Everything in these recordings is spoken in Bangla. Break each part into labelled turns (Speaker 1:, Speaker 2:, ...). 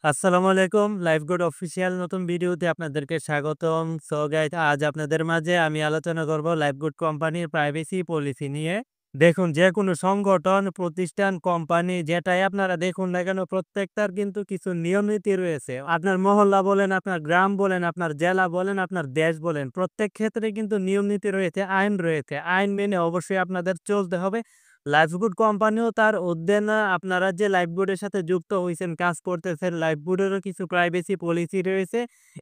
Speaker 1: আসসালামু আলাইকুম। লাইফ গুড অফিসিয়াল নতুন ভিডিওতে আপনাদেরকে স্বাগতম। সো গাইস আজ আপনাদের মাঝে আমি আলোচনা করব লাইফ গুড কোম্পানির প্রাইভেসি পলিসি নিয়ে। দেখুন যেকোনো সংগঠন, প্রতিষ্ঠান, কোম্পানি যেটাই আপনারা দেখুন না কেন প্রত্যেকটার কিন্তু কিছু নিয়ম নীতি রয়েছে। আপনার মহল্লা বলেন, আপনার গ্রাম বলেন, আপনার জেলা বলেন, আপনার দেশ বলেন, প্রত্যেক ক্ষেত্রে কিন্তু নিয়ম নীতি রয়েছে, আইন রয়েছে। আইন মেনে অবশ্যই আপনাদের চলতে হবে। লাইফগুড কোম্পানিও তার উদ্যানে আপনারা যে লাইফগুডের সাথে যুক্ত হইছেন, কাজ করতেছেন, লাইফগুডেরও কিছু প্রাইভেসি পলিসি রয়েছে।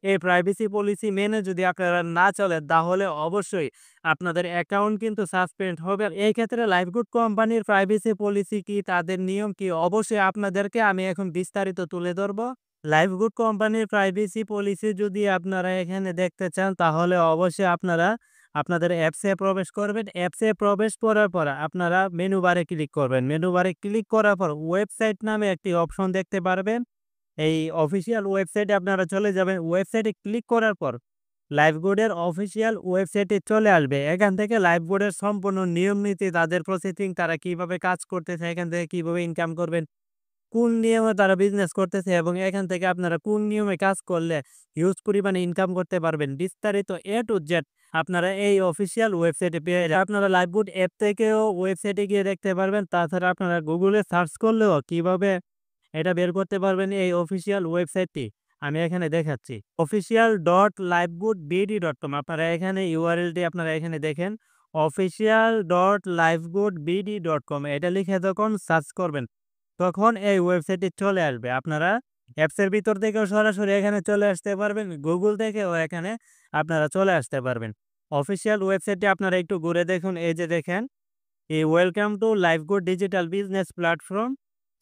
Speaker 1: এই প্রাইভেসি পলিসি মেনে যদি আপনারা না চলেন তাহলে অবশ্যই আপনাদের অ্যাকাউন্ট কিন্তু সাসপেন্ড হবে। এই ক্ষেত্রে লাইফগুড কোম্পানির প্রাইভেসি পলিসি কি, তাদের নিয়ম কি, অবশ্যই আপনাদেরকে আমি এখন বিস্তারিত তুলে ধরবো। লাইফগুড কোম্পানির প্রাইভেসি পলিসি যদি আপনারা এখানে দেখতে চান তাহলে অবশ্যই আপনারা আপনাদের অ্যাপসে প্রবেশ করবেন। অ্যাপসে প্রবেশ করার পর আপনারা মেনু বারে ক্লিক করবেন। মেনু বারে ক্লিক করার পর ওয়েবসাইট নামে একটি অপশন দেখতে পারবেন। এই অফিসিয়াল ওয়েবসাইটে আপনারা চলে যাবেন। ওয়েবসাইটে ক্লিক করার পর লাইফগুডের অফিসিয়াল ওয়েবসাইটে চলে আসবে। এখান থেকে লাইফগুডের সম্পূর্ণ নিয়ম নীতি, তাদের প্রসেসিং, তারা কিভাবে কাজ করতেছে, এখান থেকে কিভাবে ইনকাম করবেন, কোন নিয়মে তারা বিজনেস করতেছে এবং এখান থেকে আপনারা কোন নিয়মে কাজ করলে হিউজ পরিমাণে ইনকাম করতে পারবেন, বিস্তারিত এ টু জেড আপনারা এই অফিসিয়াল ওয়েবসাইটে পেয়ে যাবেন। আপনারা লাইভবুড অ্যাপ থেকেও ওয়েবসাইটে গিয়ে দেখতে পারবেন। তাছাড়া আপনারা গুগলে সার্চ করলেও কিভাবে এটা বের করতে পারবেন এই অফিসিয়াল ওয়েবসাইটটি আমি এখানে দেখাচ্ছি। official.lifegoodbd.com আপনারা এখানে ইউআরএলটি আপনারা এখানে দেখেন official.lifegoodbd.com এটা লিখে যখন সার্চ করবেন তখন এই ওয়েবসাইটে চলে আসবে। আপনারা অ্যাপসের ভিতর থেকেও সরাসরি এখানে চলে আসতে পারবেন। গুগল থেকেও এখানে আপনারা চলে আসতে পারবেন। অফিসিয়াল ওয়েবসাইটে আপনারা একটু ঘুরে দেখুন। এই যে দেখেন, welcome to Lifegood digital business platform.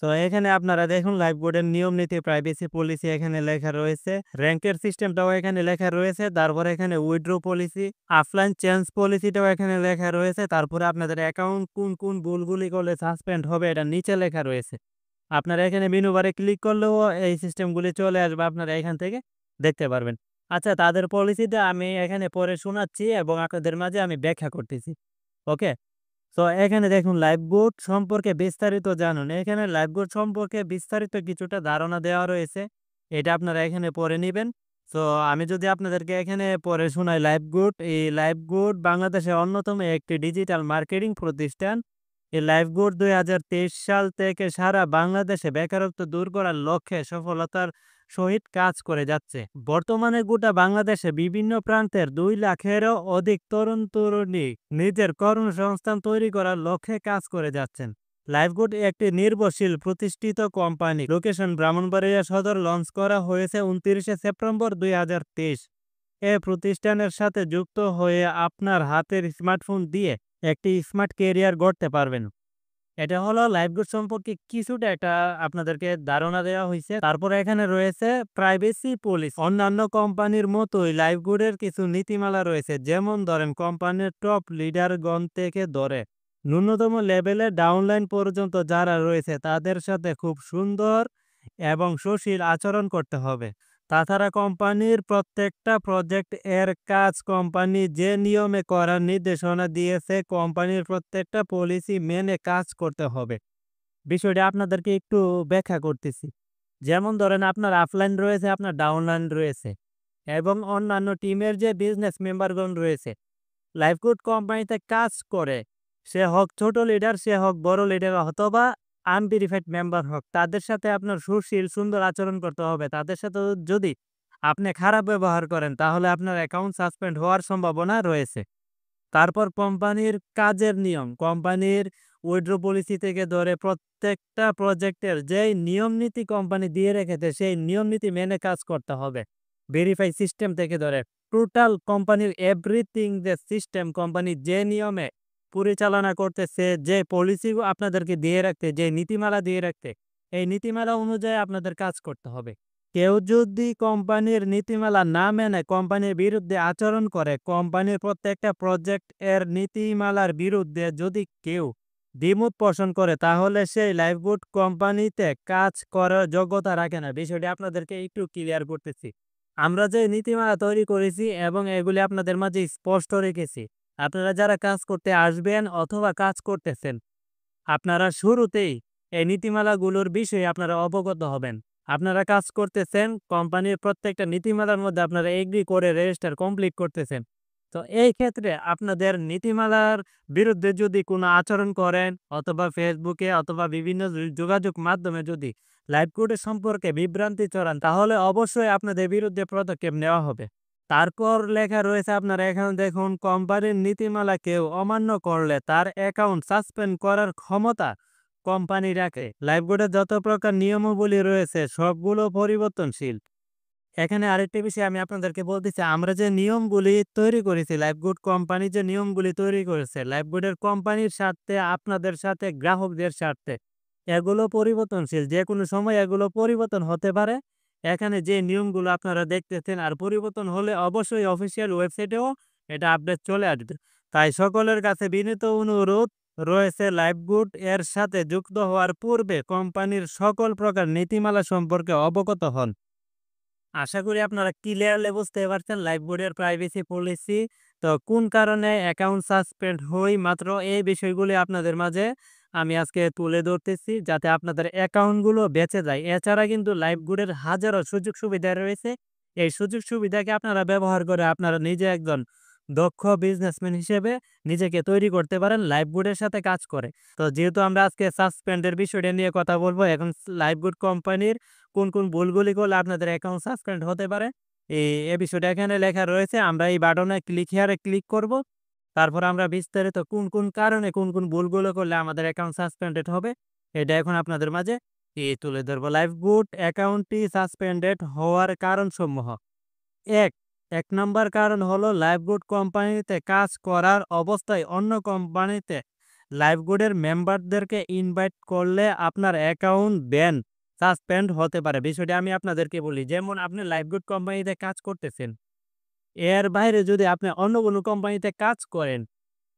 Speaker 1: তো এখানে আপনারা দেখুন লাইফগুডের নিয়ম নীতি, প্রাইভেসি পলিসি এখানে লেখা রয়েছে। র‍্যাংকের সিস্টেমটাও এখানে লেখা রয়েছে। তারপরে এখানে উইথড্র পলিসি, অফলাইন চেঞ্জ পলিসিটাও এখানে লেখা রয়েছে। তারপরে আপনাদের অ্যাকাউন্ট কোন ভুলগুলি করলে সাসপেন্ড হবে এটা নিচে লেখা রয়েছে। আপনারা এখানে মেনু বারে ক্লিক করলেও এই সিস্টেমগুলি চলে আসবে। আপনারা এখান থেকে দেখতে পারবেন। আচ্ছা, তাদের পলিসিটা আমি এখানে পড়ে শোনাচ্ছি এবং আপনাদের মাঝে আমি ব্যাখ্যা করতেছি। ওকে? তো এখানে দেখুন লাইফবোট সম্পর্কে বিস্তারিত জানুন। এখানে লাইফবোট সম্পর্কে বিস্তারিত কিছুটা ধারণা দেওয়া রয়েছে। এটা আপনারা এখানে পড়ে নিবেন। তো আমি যদি আপনাদেরকে এখানে পড়ে শোনাই, এই লাইফগুড বাংলাদেশের অন্যতম একটি ডিজিটাল মার্কেটিং প্রতিষ্ঠান। এই লাইফগুড ২০২৩ সাল থেকে সারা বাংলাদেশে বেকারত্ব দূর করার লক্ষ্যে সফলতার সহিত কাজ করে যাচ্ছে। বর্তমানে গোটা বাংলাদেশে বিভিন্ন প্রান্তের ২ লাখেরও অধিক তরুণ-তরুণী নিজের কর্মসংস্থান তৈরি করার লক্ষ্যে কাজ করে যাচ্ছেন। লাইফগুড একটি নির্ভরশীল প্রতিষ্ঠিত কোম্পানি। লোকেশন ব্রাহ্মণবাড়িয়া সদর। লঞ্চ করা হয়েছে ২৯শে সেপ্টেম্বর ২০২৩। এ প্রতিষ্ঠানের সাথে যুক্ত হয়ে আপনার হাতের স্মার্টফোন দিয়ে একটি স্মার্ট ক্যারিয়ার গড়তে পারবেন। এটা হলো লাইফগুড সম্পর্কে কিছুটা একটা আপনাদেরকে ধারণা দেওয়া হইছে। তারপরে এখানে রয়েছে প্রাইভেসি পলিসি। অন্যান্য কোম্পানির মতোই লাইফগুডের কিছু নীতিমালা রয়েছে। যেমন ধরেন কোম্পানির টপ লিডারগণ থেকে ধরে ন্যূনতম লেভেলের ডাউনলাইন পর্যন্ত যারা রয়েছে তাদের সাথে খুব সুন্দর এবং সুশীল আচরণ করতে হবে। তাছাড়া কোম্পানির প্রত্যেকটা প্রজেক্ট এর কাজ কোম্পানি যে নিয়মে করার নির্দেশনা দিয়েছে কোম্পানির প্রত্যেকটা পলিসি মেনে কাজ করতে হবে। বিষয়টা আপনাদেরকে একটু ব্যাখ্যা করতেছি। যেমন ধরেন আপনার অফলাইন রয়েছে, আপনার ডাউনলাইন রয়েছে এবং অন্যান্য টিমের যে বিজনেস মেম্বারগণ রয়েছে লাইফগুড কোম্পানিতে কাজ করে, সে হোক ছোট লিডার, সে হোক বড় লিডার অথবা আনভেরিফাইড মেম্বার হোক, তাদের সাথে আপনার সুশীল সুন্দর আচরণ করতে হবে। তাদের সাথে যদি আপনি খারাপ ব্যবহার করেন তাহলে আপনার অ্যাকাউন্ট সাসপেন্ড হওয়ার সম্ভাবনা রয়েছে। তারপর কোম্পানির কাজের নিয়ম, কোম্পানির উইথড্র পলিসি থেকে ধরে প্রত্যেকটা প্রজেক্টের যেই নিয়ম নীতি কোম্পানি দিয়ে রেখেছে সেই নিয়ম নীতি মেনে কাজ করতে হবে। ভেরিফাই সিস্টেম থেকে ধরে টোটাল কোম্পানির এভরিথিং, যে সিস্টেম কোম্পানি যে নিয়মে পরিচালনা করতেছে, যে পলিসি আপনাদেরকে দিয়ে রাখতে, যে নীতিমালা দিয়ে রাখতে, এই নীতিমালা অনুযায়ী আপনাদের কাজ করতে হবে। কেউ যদি কোম্পানির নীতিমালা না মেনে কোম্পানির বিরুদ্ধে আচরণ করে, কোম্পানির প্রত্যেকটা প্রজেক্ট এর নীতিমালার বিরুদ্ধে যদি কেউ দ্বিমত পোষণ করে তাহলে সেই লাইফগুড কোম্পানিতে কাজ করার যোগ্যতা রাখে না। বিষয়টি আপনাদেরকে একটু ক্লিয়ার করতেছি। আমরা যে নীতিমালা তৈরি করেছি এবং এগুলি আপনাদের মাঝে স্পষ্ট রেখেছি, আপনারা যারা কাজ করতে আসবেন অথবা কাজ করতেছেন, আপনারা শুরুতেই এই নীতিমালাগুলোর বিষয়ে আপনারা অবগত হবেন। আপনারা কাজ করতেছেন, কোম্পানির প্রত্যেকটা নীতিমালার মধ্যে আপনারা এগ্রি করে রেজিস্টার কমপ্লিট করতেছেন। তো এই ক্ষেত্রে আপনাদের নীতিমালার বিরুদ্ধে যদি কোনো আচরণ করেন অথবা ফেসবুকে অথবা বিভিন্ন যোগাযোগ মাধ্যমে যদি লাইভ কোডের সম্পর্কে বিভ্রান্তি ছড়ান, তাহলে অবশ্যই আপনাদের বিরুদ্ধে পদক্ষেপ নেওয়া হবে। তারপর লেখা রয়েছে, আপনারা এখানে দেখুন, কোম্পানির নীতিমালা কেউ অমান্য করলে তার অ্যাকাউন্ট সাসপেন্ড করার ক্ষমতা কোম্পানি রাখে। লাইফগুডে যত প্রকার নিয়মাবলী রয়েছে সবগুলো পরিবর্তনশীল। এখানে আরেকটি বিষয় আমি আপনাদেরকে বলতেছি, আমরা যে নিয়মগুলি তৈরি করেছি, লাইফগুড কোম্পানি যে নিয়মগুলি তৈরি করেছে, লাইফগুডের কোম্পানির স্বার্থে, আপনাদের সাথে, গ্রাহকদের স্বার্থে, এগুলো পরিবর্তনশীল। যে কোনো সময় এগুলো পরিবর্তন হতে পারে। এখানে যে নিয়মগুলো আপনারা দেখতেছেন আর পরিবর্তন হলে অবশ্যই অফিসিয়াল ওয়েবসাইটেও এটা আপডেট চলে আসবে। তাই সকলের কাছে বিনীত অনুরোধ রয়েছে, লাইফগুড এর সাথে যুক্ত হওয়ার পূর্বে কোম্পানির সকল প্রকার নীতিমালা সম্পর্কে অবগত হন। আশা করি আপনারা ক্লিয়ারলি বুঝতে পারছেন লাইফবোর্ডের প্রাইভেসি পলিসি। তো কোন কারণে অ্যাকাউন্ট সাসপেন্ড হই, মাত্র এই বিষয়গুলি আপনাদের মাঝে আমি আজকে তুলে ধরতেছি, যাতে আপনাদের অ্যাকাউন্টগুলো বেঁচে যায়। এছাড়া কিন্তু লাইফবোর্ডের হাজারো সুযোগ সুবিধা রয়েছে। এই সুযোগ সুবিধাকে আপনারা ব্যবহার করে আপনারা নিজে একজন দক্ষ বিজনেসম্যান হিসেবে নিজেকে তৈরি করতে পারেন লাইফবোর্ডের সাথে কাজ করে। তো যেহেতু আমরা আজকে সাসপেন্ডের বিষয়টা নিয়ে কথা বলবো, এখন লাইফবোর্ড কোম্পানির কোন ভুলগুলি করলে আপনাদের অ্যাকাউন্ট সাসপেন্ড হতে পারে, এ বিষয়টা এখানে লেখা রয়েছে। আমরা এই বাটনে হিয়ারে ক্লিক করব। তারপর আমরা বিস্তারিত কোন কারণে কোন ভুলগুলো করলে আমাদের অ্যাকাউন্ট সাসপেন্ডেড হবে, এটা এখন আপনাদের মাঝে তুলে ধরবো। লাইফগুড অ্যাকাউন্টটি সাসপেন্ডেড হওয়ার কারণসমূহ। ১ ১ নাম্বার কারণ হলো, লাইফগুড কোম্পানিতে কাজ করার অবস্থায় অন্য কোম্পানিতে লাইফগুডের মেম্বারদেরকে ইনভাইট করলে আপনার অ্যাকাউন্ট ব্যান, সাসপেন্ড হতে পারে। বিষয়টি আমি আপনাদেরকে বলি, যেমন আপনি লাইফগুড কোম্পানিতে কাজ করতেছেন, এর বাইরে যদি আপনি অন্য কোনো কোম্পানিতে কাজ করেন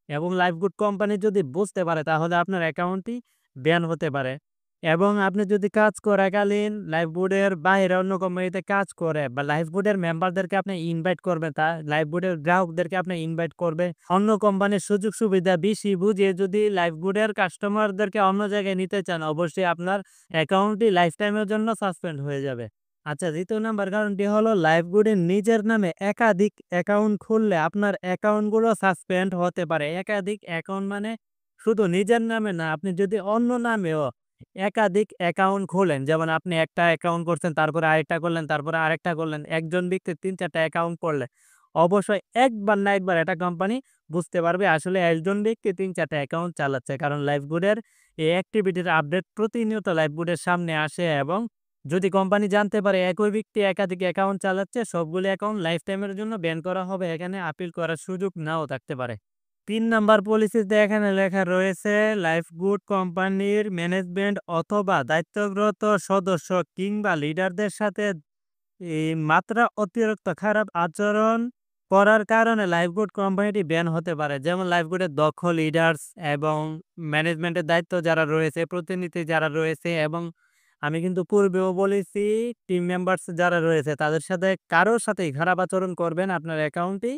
Speaker 1: এবং লাইফগুড কোম্পানি যদি বুঝতে পারে, তাহলে আপনার অ্যাকাউন্টটি ব্যান হতে পারে। এবং আপনি যদি কাজ করাকালীন লাইফগুডের বাইরে অন্য কোম্পানিতে কাজ করে বা লাইফগুডের মেম্বারদেরকে আপনি ইনভাইট করবেন, তা লাইফগুডের গ্রাহকদেরকে আপনি ইনভাইট করবে, অন্য কোম্পানির সুযোগ সুবিধা বেশি বুঝিয়ে যদি লাইফগুডের কাস্টমারদেরকে অন্য জায়গায় নিতে চান, অবশ্যই আপনার অ্যাকাউন্টটি লাইফ টাইমের জন্য সাসপেন্ড হয়ে যাবে। আচ্ছা, ২য় নাম্বার কারণটি হলো, লাইফগুডের নিজের নামে একাধিক অ্যাকাউন্ট খুললে আপনার অ্যাকাউন্টগুলো সাসপেন্ড হতে পারে। একাধিক অ্যাকাউন্ট মানে শুধু নিজের নামে না, আপনি যদি অন্য নামেও একাধিক অ্যাকাউন্ট খোলেন, যেমন আপনি একটা অ্যাকাউন্ট করছেন, তারপরে আরেকটা করলেন, তারপরে আরেকটা করলেন, একজন ব্যক্তির ৩-৪টা অ্যাকাউন্ট করলে অবশ্যই একবার না একবার এটা কোম্পানি বুঝতে পারবে আসলে একজন ব্যক্তি ৩-৪টা অ্যাকাউন্ট চালাচ্ছে। কারণ লাইফগুডের এই অ্যাক্টিভিটির আপডেট প্রতিনিয়ত লাইফগুডের সামনে আসে, এবং যদি কোম্পানি জানতে পারে একই ব্যক্তি একাধিক অ্যাকাউন্ট চালাচ্ছে, সবগুলো অ্যাকাউন্ট লাইফ টাইমের জন্য ব্যান করা হবে। এখানে আপিল করার সুযোগ নাও থাকতে পারে। ৩ নাম্বার পলিসিতে এখানে লেখা রয়েছে, লাইফগুড কোম্পানির ম্যানেজমেন্ট অথবা দায়িত্বরত সদস্য কিংবা লিডারদের সাথে মাত্রা অতিরিক্ত খারাপ আচরণ করার কারণে লাইফগুড কোম্পানিটি ব্যান হতে পারে। যেমন লাইফগুডের দক্ষ লিডার্স এবং ম্যানেজমেন্টের দায়িত্ব যারা রয়েছে, প্রতিনিধি যারা রয়েছে, এবং আমি কিন্তু পূর্বেও বলেছি, টিম মেম্বার্স যারা রয়েছে তাদের সাথে কারোর সাথেই খারাপ আচরণ করবেন, আপনার অ্যাকাউন্টটি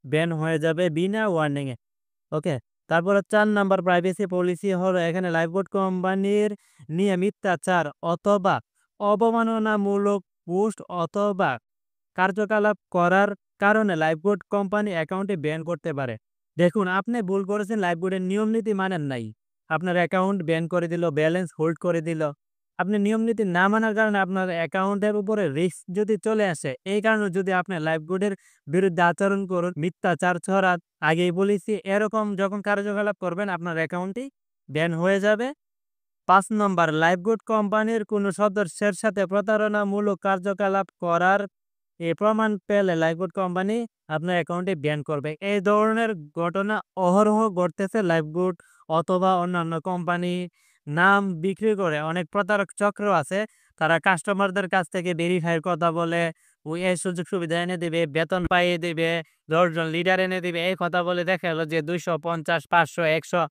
Speaker 1: ব্যান হয়ে যাবে বিনা ওয়ার্নিং এ। ওকে। তারপরে ৪ নাম্বার প্রাইভেসি পলিসি হলো, এখানে লাইফবোর্ড কোম্পানির নিয়ে মিথ্যাচার অথবা অবমাননামূলক পোস্ট অথবা কার্যকলাপ করার কারণে লাইফবোর্ড কোম্পানি অ্যাকাউন্টে ব্যান করতে পারে। দেখুন, আপনি ভুল করেছেন, লাইফবোর্ডের নিয়ম নীতি মানেন নাই। আপনার অ্যাকাউন্ট ব্যান করে দিল, ব্যালেন্স হোল্ড করে দিল। আপনি নিয়ম নীতি না মানার কারণে আপনার অ্যাকাউন্টের উপরে রিস্ক যদি চলে আসে, এই কারণে যদি আপনি লাইফবোর্ডের বিরুদ্ধে আচরণ করুন, মিথ্যাচার ছড়ান, আগেই বলেছি, এরকম যখন কার্যকলাপ করবেন আপনার অ্যাকাউন্টটি ব্যান হয়ে যাবে। ৫ নম্বর, লাইফগুড কোম্পানির কোনো সদস্যের সাথে প্রতারণামূলক কার্যকলাপ করার প্রমাণ পেলে লাইফগুড কোম্পানি আপনার অ্যাকাউন্টে ব্যান করবে। এই ধরনের ঘটনা অহরহ ঘটতেছে। লাইফগুড অথবা অন্যান্য কোম্পানি নাম বিক্রি করে অনেক প্রতারক চক্র আছে। তারা কাস্টমারদের কাছ থেকে ভেরিফাইয়ের কথা বলে, এই সুযোগ সুবিধা এনে দিবে, বেতন পাইয়ে দিবে, ১০ জন লিডার এনে দিবে, এই কথা বলে দেখা গেল যে ২৫০, ৫০০, ১০০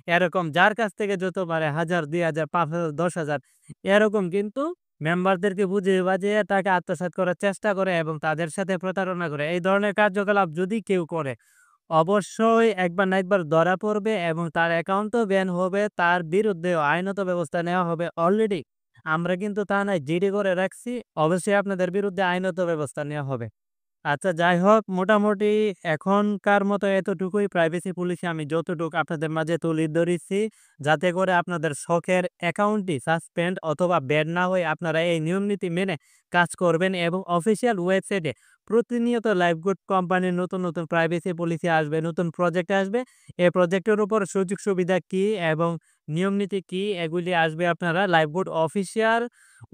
Speaker 1: এরকম যার কাছ থেকে যত পারে ১,০০০, ২,০০০, ৫,০০০, ১০,০০০ এরকম কিন্তু মেম্বারদেরকে বুঝিয়ে বাজিয়ে টাকা আত্মসাৎ করার চেষ্টা করে এবং তাদের সাথে প্রতারণা করে। এই ধরনের কার্যকলাপ যদি কেউ করে, অবশ্যই একবার না একবার ধরা পড়বে এবং তার অ্যাকাউন্টও ব্যান হবে, তার বিরুদ্ধে আইনত ব্যবস্থা নেওয়া হবে। অলরেডি আমরা কিন্তু তা নয়, জিডি করে রাখছি। অবশ্যই আপনাদের বিরুদ্ধে আইনত ব্যবস্থা নেওয়া হবে। আচ্ছা, যাই হোক, মোটামুটি এখনকার মতো এতটুকুই। প্রাইভেসি পলিসি আমি যতটুকু আপনাদের মাঝে তুলে ধরেছি, যাতে করে আপনাদের শখের অ্যাকাউন্টটি সাসপেন্ড অথবা ব্যান না হয়ে আপনারা এই নিয়ম নীতি মেনে কাজ করবেন এবং অফিসিয়াল ওয়েবসাইটে প্রতিনিয়ত লাইফগুড কোম্পানির নতুন নতুন প্রাইভেসি পলিসি আসবে, নতুন প্রজেক্ট আসবে। এই প্রজেক্টের উপর সুযোগ সুবিধা কি এবং নিয়ম নীতি কি, এগুলি আসবে আপনারা লাইফগুড অফিসিয়াল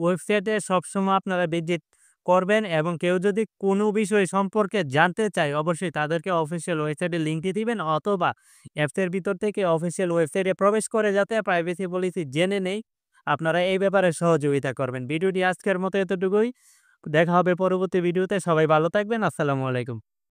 Speaker 1: ওয়েবসাইটে সবসময় আপনারা ভিজিট করবেন। এবং কেউ যদি কোনো বিষয় সম্পর্কে জানতে চায়, অবশ্যই তাদেরকে অফিসিয়াল ওয়েবসাইটের লিঙ্কটি দিবেন, অথবা অ্যাপসের ভিতর থেকে অফিসিয়াল ওয়েবসাইটে প্রবেশ করে যাতে প্রাইভেসি পলিসি জেনে নেই, আপনারা এই ব্যাপারে সহযোগিতা করবেন। ভিডিওটি আজকের মতো এতটুকুই। দেখা হবে পরবর্তী ভিডিওতে। সবাই ভালো থাকবেন। আসসালামু আলাইকুম।